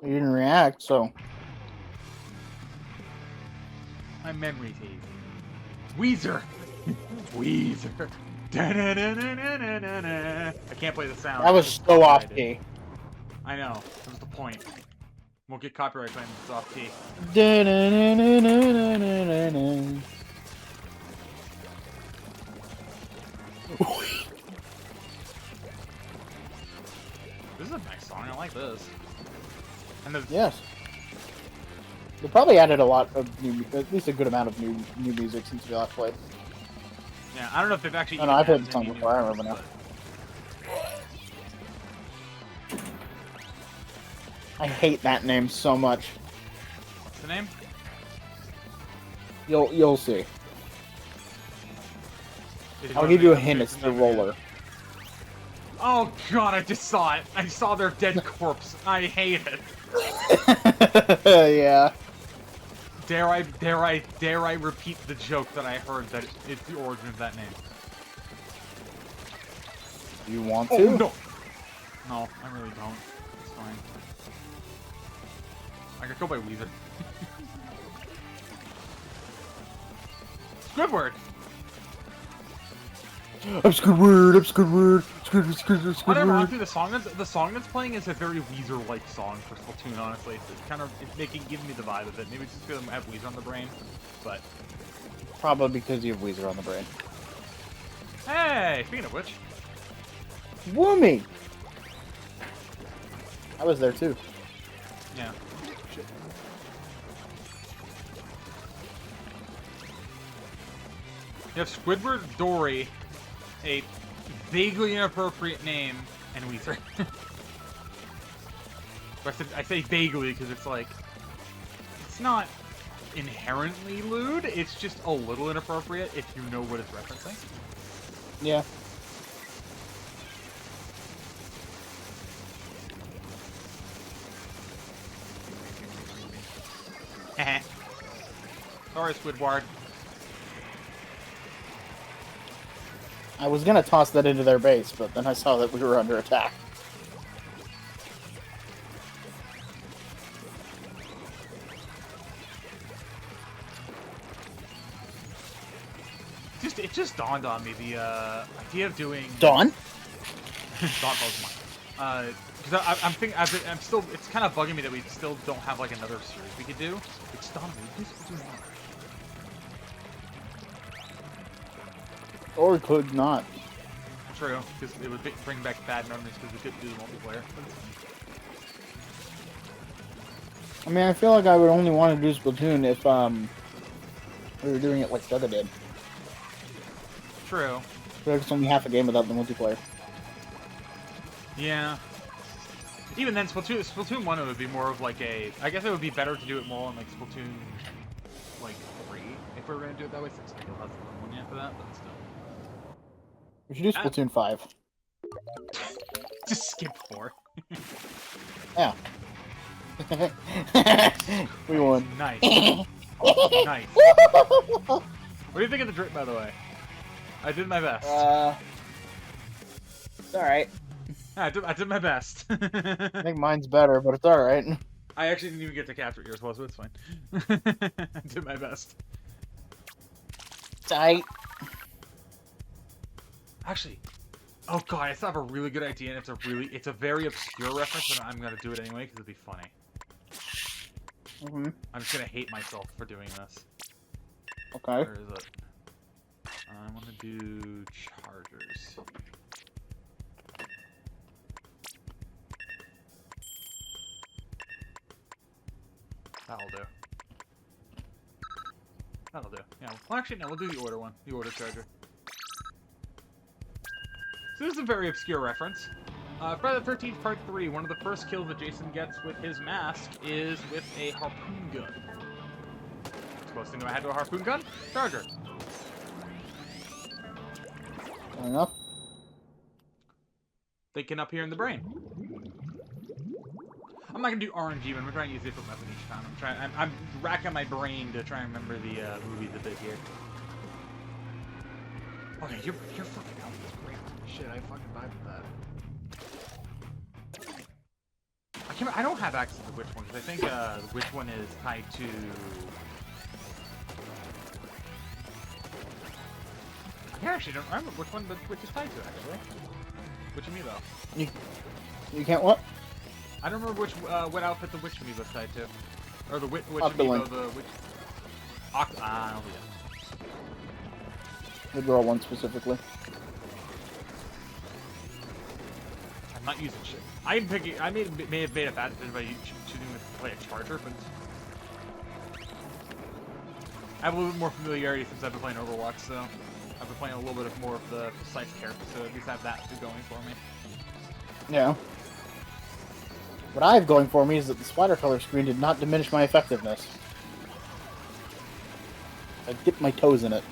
You didn't react, so... My memory's hazy. Weezer! Weezer! I can't play the sound. That was so off key. I know. That was the point. Won't get copyright claimed if it's off key. This is a nice song. I like this. And the Yes. They probably added a lot of new, at least a good amount of new music since we last played. yeah, I don't know if they've actually. No, I've heard the song before. I remember now. I hate that name so much. What's the name? You'll see. I'll give you a hint. It's the roller. Oh god, I just saw it. I saw their dead corpse. I hate it. Yeah. Dare I repeat the joke that I heard that it's the origin of that name? You want Oh, to? no! No, I really don't. It's fine. I could go by Weezer. Squidward! I'm Squidward, I'm Squidward, Whatever, Squidward. honestly, the song that's playing is a very Weezer-like song for Splatoon, honestly. It's kind of, giving me the vibe of it. Maybe it's just because I have Weezer on the brain, but... Probably because you have Weezer on the brain. Hey, speaking of which... Woomy! I was there too. Yeah. Shit. You have Squidward, Dory, a vaguely inappropriate name, and Weezer. I say vaguely because it's like... It's not inherently lewd, it's just a little inappropriate if you know what it's referencing. Yeah. Sorry, Squidward. I was gonna toss that into their base, but then I saw that we were under attack. It just dawned on me, the idea of doing... Dawn? Dawn was mine. Because I'm still, it's kind of bugging me that we still don't have like another series we could do. It's dawned on me, we could do more. Or could not. True, because it would bring back bad memories because we couldn't do the multiplayer. I mean, I feel like I would only want to do Splatoon if, we were doing it like the other did. True. I feel like it's only half a game without the multiplayer. Yeah. Even then, Splatoon 1 it would be more of like a... I guess it would be better to do it more on like Splatoon, like, 3, if we were going to do it that way, since I still have the 1 yet for that, but still. We should do Splatoon 5. Just skip 4. Yeah. We won. Nice. Nice. What do you think of the drip, by the way? I did my best. It's alright. I did my best. I think mine's better, but it's alright. I actually didn't even get to capture yours, well, so it's fine. I did my best. Tight. Actually, oh god, I still have a really good idea, and it's a very obscure reference, but I'm gonna do it anyway because it'll be funny. Mm-hmm. I'm just gonna hate myself for doing this. Okay. Where is it? I want to do chargers. That'll do. That'll do. Yeah. Well, actually, no. We'll do the order one. The order charger. So this is a very obscure reference. Friday the 13th, Part 3. One of the first kills that Jason gets with his mask is with a harpoon gun. Supposed to know I had a harpoon gun? Charger. Fair enough. Thinking up here in the brain. I'm not gonna do RNG, but I'm trying to use a different method each time. I'm racking my brain to try and remember the movies a bit here. Okay, you're fucking helping. That's great. Shit, I fucking vibe with that. I don't have access to which one, because I think which one is tied to... I actually don't remember which one which is tied to, actually. Which amiibo? You can't what? I don't remember which what outfit the witch amiibo is tied to. Or the which Opulent. amiibo, the witch... I don't know. The girl one specifically. I'm not using shit. I'm picking. I may have made a bad decision by choosing to play a charger, but I have a little bit more familiarity since I've been playing Overwatch, so I've been playing a little bit of more of the precise character, so at least I have that going for me. Yeah. What I have going for me is that the splatter color screen did not diminish my effectiveness. I dipped my toes in it.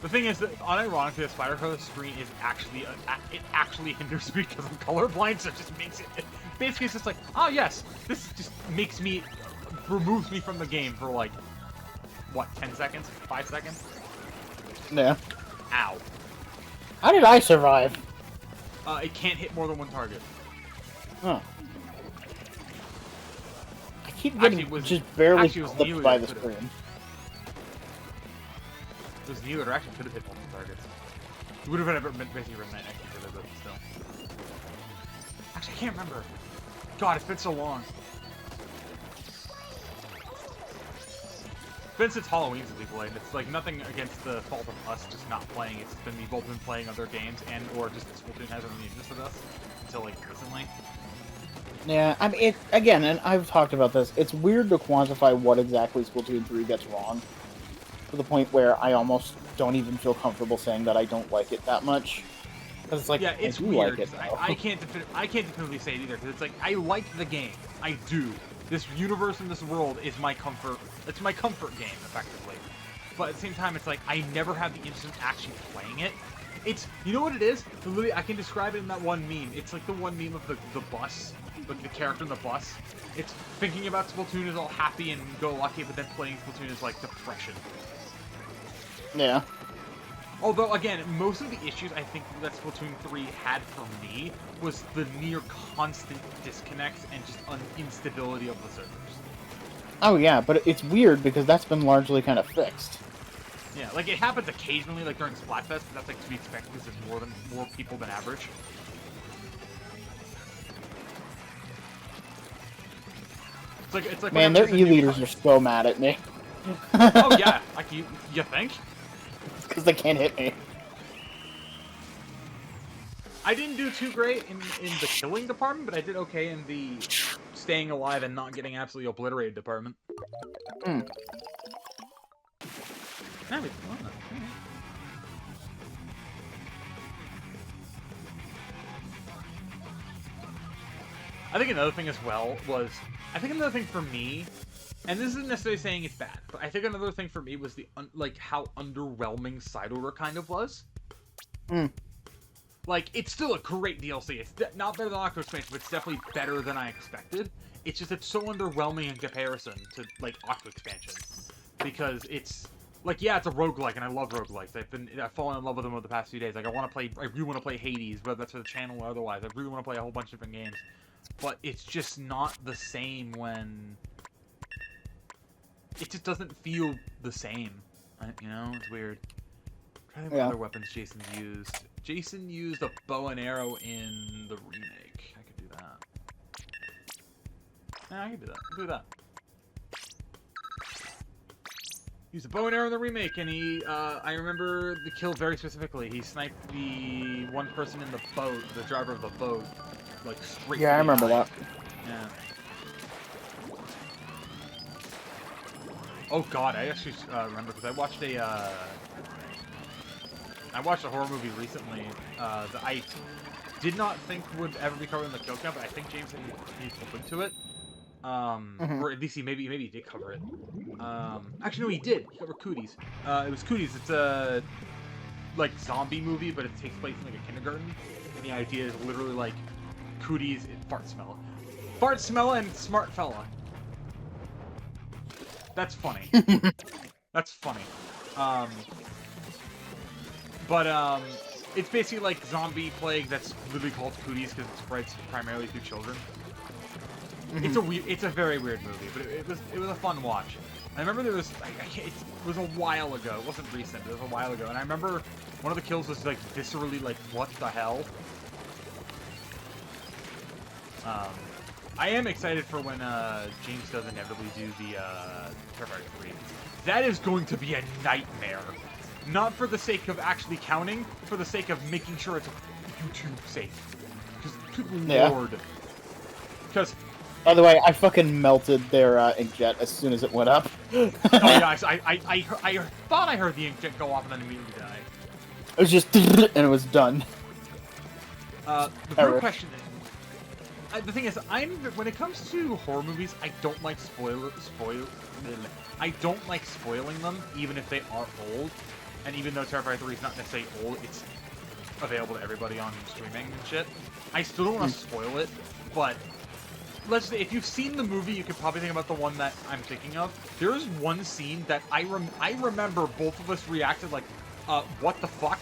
The thing is that, unironically, the spider color screen is actually it actually hinders me because I'm colorblind, so it just makes it. Basically, it's just like, oh yes, this just makes me, removes me from the game for like, what, 10 seconds, 5 seconds? Yeah. Ow. How did I survive? It can't hit more than one target. Huh. I keep getting just barely clipped by the screen. It was new, it actually could have hit multiple targets. It would have basically been night next to it, but still. Actually, I can't remember. God, it's been so long. It's been since Halloween since we played. It's like nothing against the fault of us just not playing. It's been we've both been playing other games, and or just Splatoon hasn't really interested us until like recently. Yeah, I mean, again, and I've talked about this. It's weird to quantify what exactly Splatoon 3 gets wrong. To the point where I almost don't even feel comfortable saying that I don't like it that much. Because it's like, yeah, it's I do weird. like it, I can't definitively say it either, because it's like, I like the game. I do. This universe and this world is my comfort. It's my comfort game, effectively. But at the same time, it's like, I never have the interest in actually playing it. It's, you know what it is? Literally, I can describe it in that one meme. It's like the one meme of the bus, like the character in the bus. It's thinking about Splatoon is all happy and go lucky, but then playing Splatoon is like depression. Yeah. Although, again, most of the issues I think that Splatoon 3 had for me was the near constant disconnects and just instability of the servers. Oh, yeah, but it's weird because that's been largely kind of fixed. Yeah, like, it happens occasionally, like during Splatfest, but that's like to be expected because there's more people than average. It's like man, their E-leaders are so mad at me. Oh, yeah. Like, you think? Because they can't hit me. I didn't do too great in the killing department, but I did okay in the staying alive and not getting absolutely obliterated department. Hmm. I think another thing as well was, I think another thing for me, and this isn't necessarily saying it's bad, but I think another thing for me was the like how underwhelming side order kind of was. Hmm. Like, it's still a great DLC. It's not better than Octo Expansion, but it's definitely better than I expected. It's just, it's so underwhelming in comparison to, like, Octo Expansion. Because it's, like, yeah, it's a roguelike, and I love roguelikes. I've fallen in love with them over the past few days. Like, I really want to play Hades, whether that's for the channel or otherwise. I really want to play a whole bunch of different games. But it's just not the same when... It just doesn't feel the same. You know? It's weird. I'm trying to think what other weapons Jason's used. Jason used a bow and arrow in the remake. I could do that. Yeah, I can do that. I can do that. He used a bow and arrow in the remake, and he, I remember the kill very specifically. He sniped the one person in the boat, the driver of the boat, like, straight Yeah, I remember that. Yeah. Oh god, I actually remember, because I watched a horror movie recently that I did not think would ever be covered in the kill count, but I think James said he's open to it. Or at least maybe he did cover it. Actually, no, he did. He covered Cooties. It was Cooties. It's a like zombie movie, but it takes place in like a kindergarten. And the idea is literally like Cooties, fart smell, and smart fella. That's funny. That's funny. But it's basically like zombie plague that's literally called cooties because it spreads primarily through children. It's a very weird movie, but it was a fun watch. I remember there was it was a while ago. It wasn't recent. It was a while ago, and I remember one of the kills was like viscerally like, what the hell? I am excited for when James does inevitably do the Terrifier 3. That is going to be a nightmare. Not for the sake of actually counting, but for the sake of making sure it's YouTube safe. Because, good lord. Because... By the way, I fucking melted their inkjet as soon as it went up. Oh yeah, I thought I heard the inkjet go off and then immediately die. It was just and it was done. The real question is, the thing is, when it comes to horror movies, I don't like I don't like spoiling them, even if they are old. And even though Terrifier 3 is not necessarily old, it's available to everybody on streaming and shit. I still don't want to spoil it, but let's say if you've seen the movie, you could probably think about the one that I'm thinking of. There is one scene that I remember both of us reacted like, what the fuck?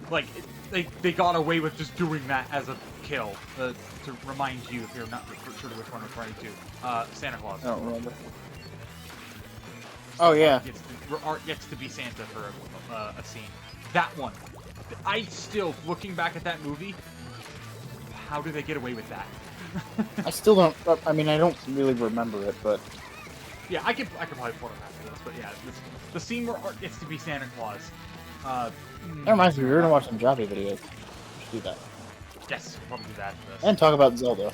Like, they got away with just doing that as a kill. To remind you, if you're not sure which one I'm referring to, Santa Claus. I don't remember. Oh yeah. Art gets to be Santa for a scene. That one. I still, looking back at that movie, how do they get away with that? I still don't. I mean, I don't really remember it, but yeah, I could probably pull it after this. But yeah, the scene where Art gets to be Santa Claus. That reminds me, we're gonna watch some Jobby videos. We should do that. Yes, we'll probably do that after this. And talk about Zelda.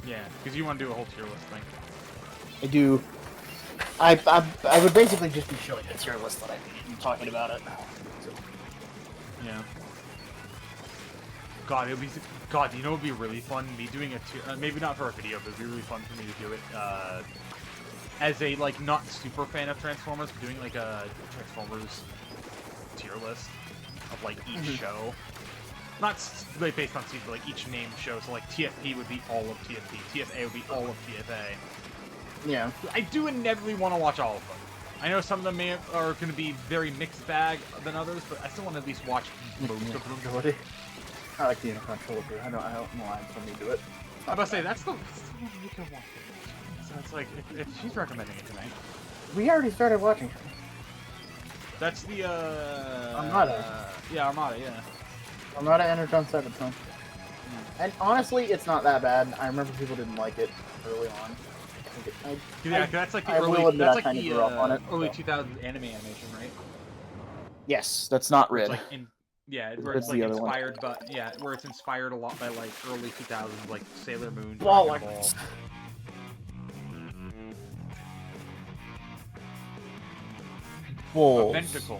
Yeah, because you want to do a whole tier list thing. I do. I would basically just be showing the tier list that I made and talking about it. So. Yeah. God, it'll be. God, you know, it'd be really fun. Me doing a tier, maybe not for a video, but it'd be really fun for me to do it as a like not super fan of Transformers, but doing like a Transformers tier list of like each show. Not like based on season, but like each named show. So like TFP would be all of TFP, TFA would be all of TFA. Yeah. I do inevitably want to watch all of them. I know some of them are going to be very mixed bag than others, but I still want to at least watch most of them. I like the Unicorn Trilogy. I don't know why I'm telling you to do it. I'm about to say, that's the one you can watch. So it's like, if she's recommending it tonight. We already started watching it. That's the, Armada. Yeah, Armada, yeah. Armada entered on Cyberpunk. And honestly, it's not that bad. I remember people didn't like it early on. Yeah, that's like the early 2000 anime animation, right? Yes, that's not Red. Like where it's like inspired, but yeah, where it's inspired a lot by like early 2000s, like Sailor Moon, Dragon Ball. Wolves.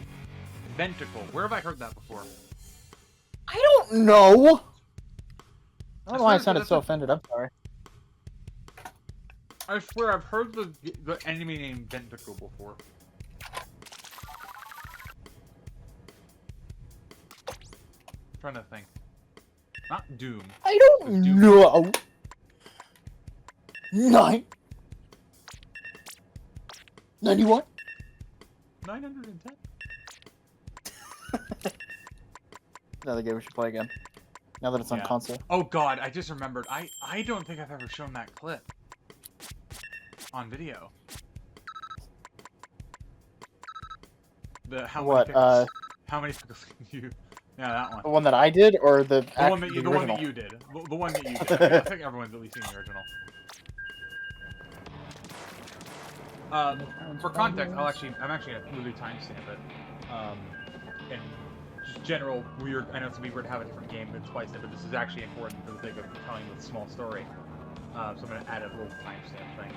Venticle. Where have I heard that before? I don't know. I don't know why I sounded so offended. I'm sorry. I swear I've heard the enemy name Venticle before. I'm trying to think. Not Doom. I don't know. 91? 910? Another game we should play again. Now that it's on console. Oh god, I just remembered. I don't think I've ever shown that clip. On video. How many pickles can you... Yeah, that one. The one that I did, or the one that you did. The one that you did. I think everyone's at least seen the original. For context, I'm actually gonna literally timestamp it. And just general weird. I know it's gonna be weird to have a different game than twice, but this is actually important for the sake of telling the small story. So I'm gonna add a little timestamp thing.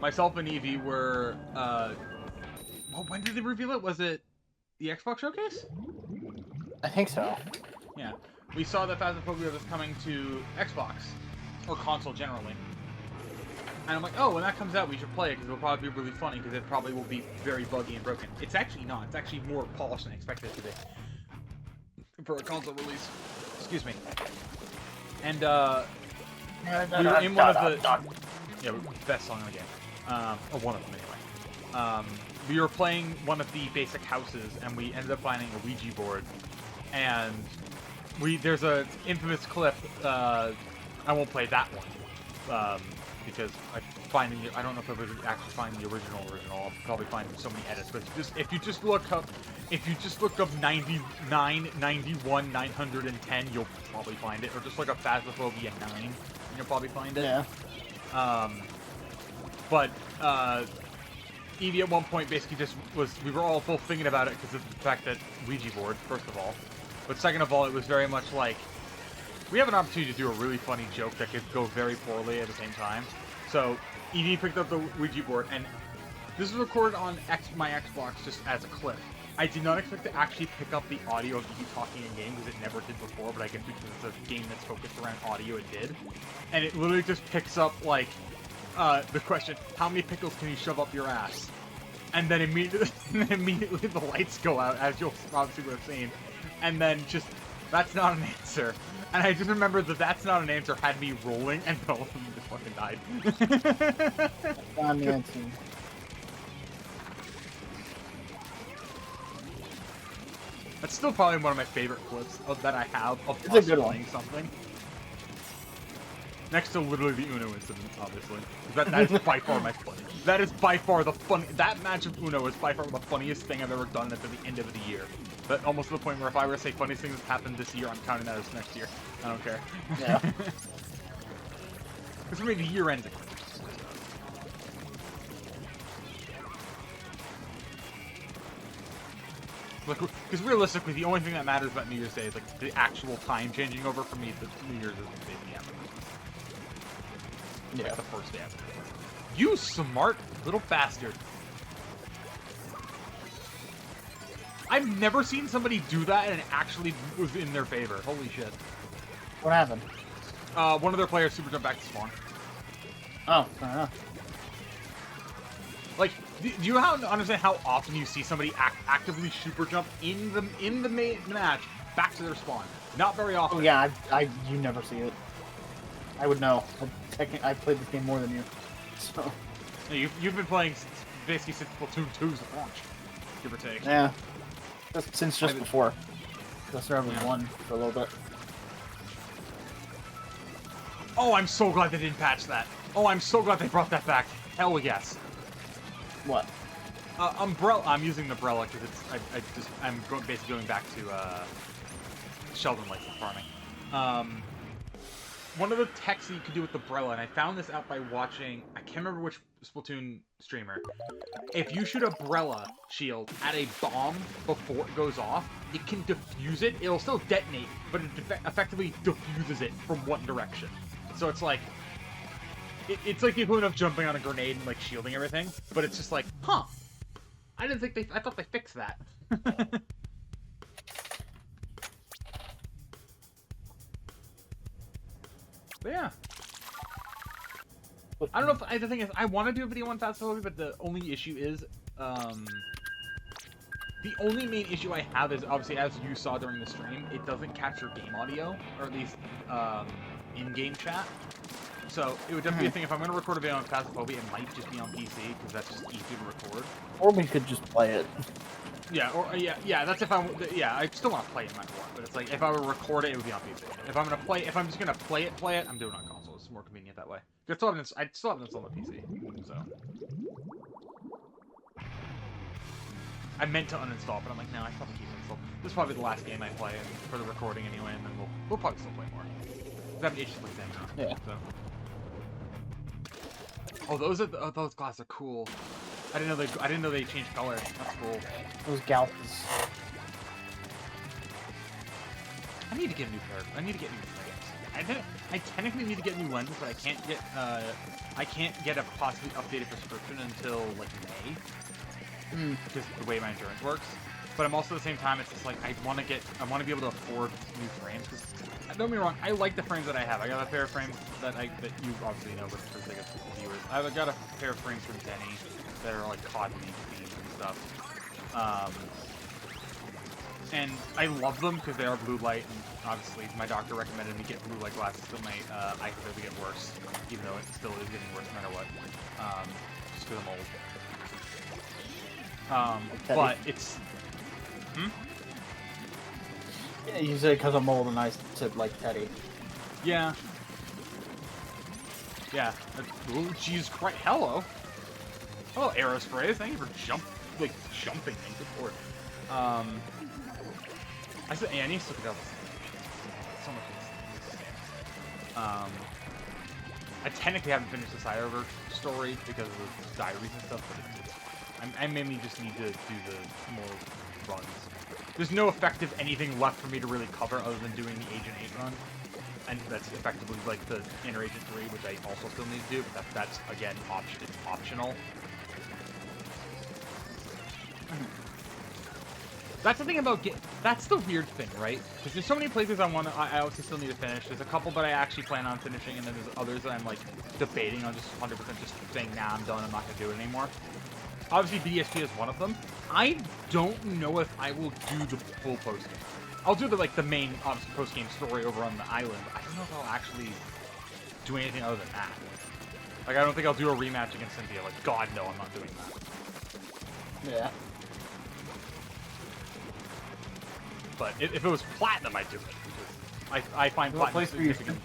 Myself and Evie were. Well, when did they reveal it? Was it the Xbox showcase? I think so. Yeah, we saw that Phasmophobia was coming to Xbox or console generally. And I'm like, oh, when that comes out, we should play it because it'll probably be really funny because it probably will be very buggy and broken. It's actually not. It's actually more polished than I expected it to be for a console release. Excuse me. And we were in one of the best song in the game, or one of them anyway. we were playing one of the basic houses, and we ended up finding a Ouija board, and there's a infamous clip. I won't play that one because I don't know if I would actually find the original. I'll probably find so many edits, but if you just look up 99, 91, 910, you'll probably find it, or just look up Phasmophobia 9, and you'll probably find it. Yeah. But Evie at one point basically just we were all both thinking about it because of the fact that Ouija board, first of all. But second of all, it was very much like, we have an opportunity to do a really funny joke that could go very poorly at the same time. So Evie picked up the Ouija board, and this was recorded on my Xbox just as a clip. I did not expect to actually pick up the audio of Evie talking in game, because it never did before, but I guess because it's a game that's focused around audio, it did. And it literally just picks up, like, the question, how many pickles can you shove up your ass? And then immediately the lights go out, as you'll obviously would have seen. And then just, that's not an answer. And I just remember that that's not an answer had me rolling, and all of them just fucking died. Not an answer. That's still probably one of my favorite clips that I have of It's a us good playing one. something. Next to literally the Uno incident, obviously. That is by far my funny. That is by far the funny. That match of Uno is by far the funniest thing I've ever done at the end of the year. But almost to the point where if I were to say funniest thing that's happened this year, I'm counting that as next year. I don't care. Yeah. Because for me, the year ends. Because realistically, the only thing that matters about New Year's Day is like the actual time changing over. For me, the New Year's is basically after. Yeah, like the first day after. You smart little bastard. I've never seen somebody do that and it actually was in their favor. Holy shit. What happened? One of their players super jumped back to spawn. Oh, fair enough. Like, do you understand how often you see somebody actively super jump in the main match back to their spawn? Not very often. Oh yeah, you never see it. I would know. I played this game more than you. So. You've been playing basically since Splatoon 2's launch, give or take. Yeah. Since just before. I started with 1 for a little bit. Oh, I'm so glad they didn't patch that. Oh, I'm so glad they brought that back. Hell yes. What? Umbrella. I'm using the umbrella because I'm basically going back to Sheldon license farming. One of the techs that you could do with the umbrella, and I found this out by watching, I can't remember which Splatoon streamer. If you shoot a umbrella shield at a bomb before it goes off, it can defuse it. It'll still detonate, but it effectively diffuses it from one direction. So it's like, it's like the equivalent of jumping on a grenade and like shielding everything, but it's just like, huh? I thought they fixed that. But yeah. I don't know if the thing is I want to do a video on Phasmophobia, but the only issue is the only main issue I have is obviously, as you saw during the stream, it doesn't capture game audio, or at least in-game chat. So it would definitely be a thing. If I'm going to record a video on Phasmophobia, it might just be on PC because that's just easy to record. Or we could just play it. Yeah, or yeah. That's if I still want to play it no matter what. But it's like if I were to record it, it would be on PC. If I'm just gonna play it, I'm doing it on console. It's more convenient that way. I still haven't installed it on the PC. So I meant to uninstall, but I'm like, no, I probably keep it installed. This is probably the last game I play for the recording anyway, and then we'll probably still play more. I have itches like that now. Yeah. So. Oh, those glasses are cool. I didn't know they changed color. That's cool. Those Galpas. I need to get a new pair. I need to get new frames. I technically need to get new lenses, but I can't get a possibly updated prescription until like May. Because the way my insurance works. But I'm also at the same time, it's just like I want to be able to afford new frames. Because don't get me wrong, I like the frames that I have. I got a pair of frames that you obviously know, but for the sake of viewers, I've got a pair of frames from Denny that are like cotton themes and stuff. And I love them because they are blue light, and obviously my doctor recommended me get blue light glasses so my eye could really get worse, even though it still is getting worse no matter what. Just because I'm old. But it's... Yeah, you said because I'm old and I said like Teddy. Yeah. Yeah. Oh, Jesus Christ. Hello. Hello, Aerosprays. Thank you for jumping me. Good lord. I said Annie. Look at that. So much. I technically haven't finished the Cyber story because of the diaries and stuff, but I mainly just need to do the more runs. There's no effective anything left for me to really cover other than doing the Agent 8 run. And that's effectively like the Inner Agent 3, which I also still need to do, but that's again, optional. That's the thing about that's the weird thing, right? Because there's so many places I obviously still need to finish. There's a couple that I actually plan on finishing, and then there's others that I'm like debating on just 100% just saying, nah, I'm done, I'm not gonna do it anymore. Obviously, BSP is one of them. I don't know if I will do the full post-game. I'll do the main obviously post-game story over on the island, but I don't know if I'll actually do anything other than that. Like, I don't think I'll do a rematch against Cynthia. Like, God, no, I'm not doing that. Yeah. But if it was platinum, I'd do it. I find platinum significant.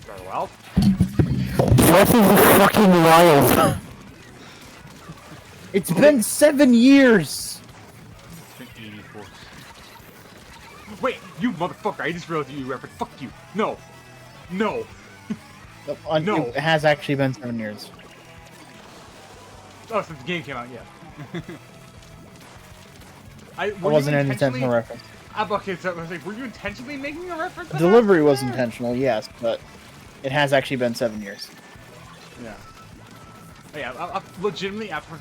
Very well. Breath of the fucking Wild. It's been 7 years. It's been 84. Wait, you motherfucker! I just realized you referenced. Fuck you. No. No. No. It has actually been 7 years. Oh, since the game came out, yeah. It wasn't an intentional reference. Okay, so I was like, were you intentionally making a reference? The delivery was intentional, yes, but it has actually been 7 years. Yeah. Oh, yeah, I legitimately, after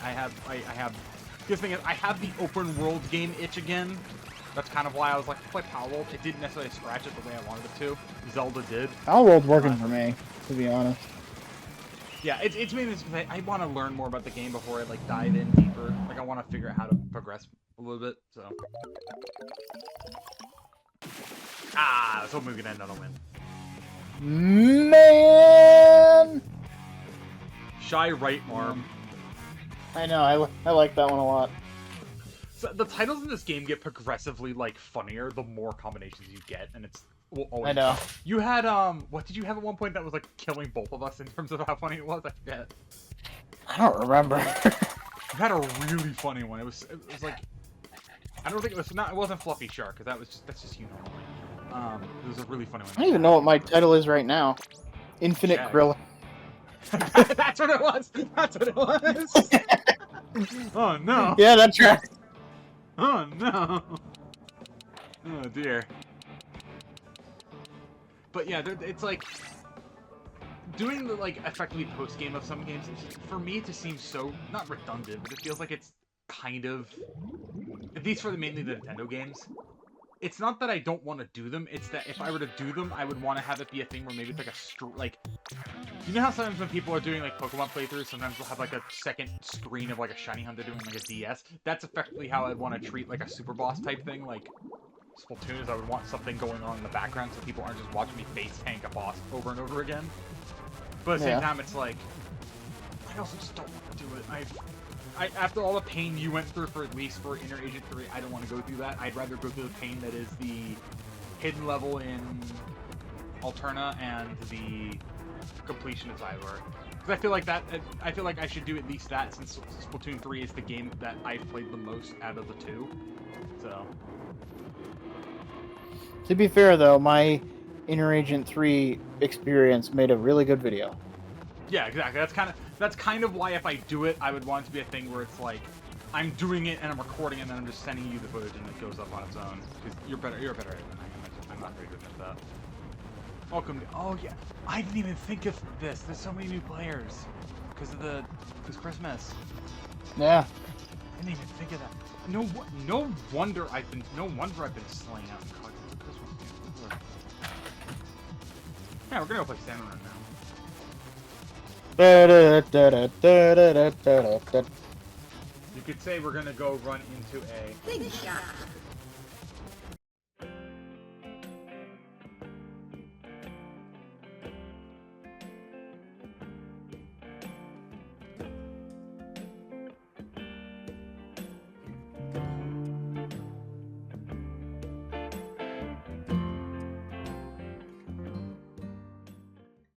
I have. This thing is, I have the open world game itch again. That's kind of why I was like, play Power World. It didn't necessarily scratch it the way I wanted it to. Zelda did. Power World's working for me, to be honest. Yeah, it's mainly because I want to learn more about the game before I like dive in deeper. Like I want to figure out how to progress a little bit. So. I was hoping we could end on a win. Man. Shy right arm. I know. I like that one a lot. So the titles in this game get progressively like funnier the more combinations you get, and it's. Well, I know. You had, what did you have at one point that was, like, killing both of us in terms of how funny it was? I forget. I don't remember. You had a really funny one. It was like, I don't think it wasn't Fluffy Shark, because that's just you normally. It was a really funny one. I don't even know what my title is right now. Infinite Grill. That's what it was! That's what it was! Oh, no! Yeah, that's right. Oh, no! Oh, dear. But yeah, it's like doing the like effectively post game of some games. For me, it just seems so not redundant, but it feels like it's kind of, at least for mainly the Nintendo games. It's not that I don't want to do them. It's that if I were to do them, I would want to have it be a thing where maybe it's like you know how sometimes when people are doing like Pokemon playthroughs, sometimes they'll have like a second screen of like a shiny hunter doing like a DS. That's effectively how I'd want to treat like a super boss type thing, like. Splatoon is I would want something going on in the background so people aren't just watching me face tank a boss over and over again. But at the same time, it's like, I also just don't want to do it. After all the pain you went through for at least for Inner Agent 3, I don't want to go through that. I'd rather go through the pain that is the hidden level in Alterna and the completion of Cyber. Because I feel like I should do at least that since Splatoon 3 is the game that I've played the most out of the two. So. To be fair, though, my Inner Agent 3 experience made a really good video. Yeah, exactly. That's kind of why if I do it, I would want it to be a thing where it's like, I'm doing it and I'm recording it and then I'm just sending you the footage and it goes up on its own. Because you're better at it than I am. I'm not very good at that. Welcome to, oh yeah, I didn't even think of this. There's so many new players because of Christmas. Yeah. I didn't even think of that. No wonder I've been slaying out in COD. Yeah, we're gonna go play Salmon Run now. You could say we're gonna go run into a big shot.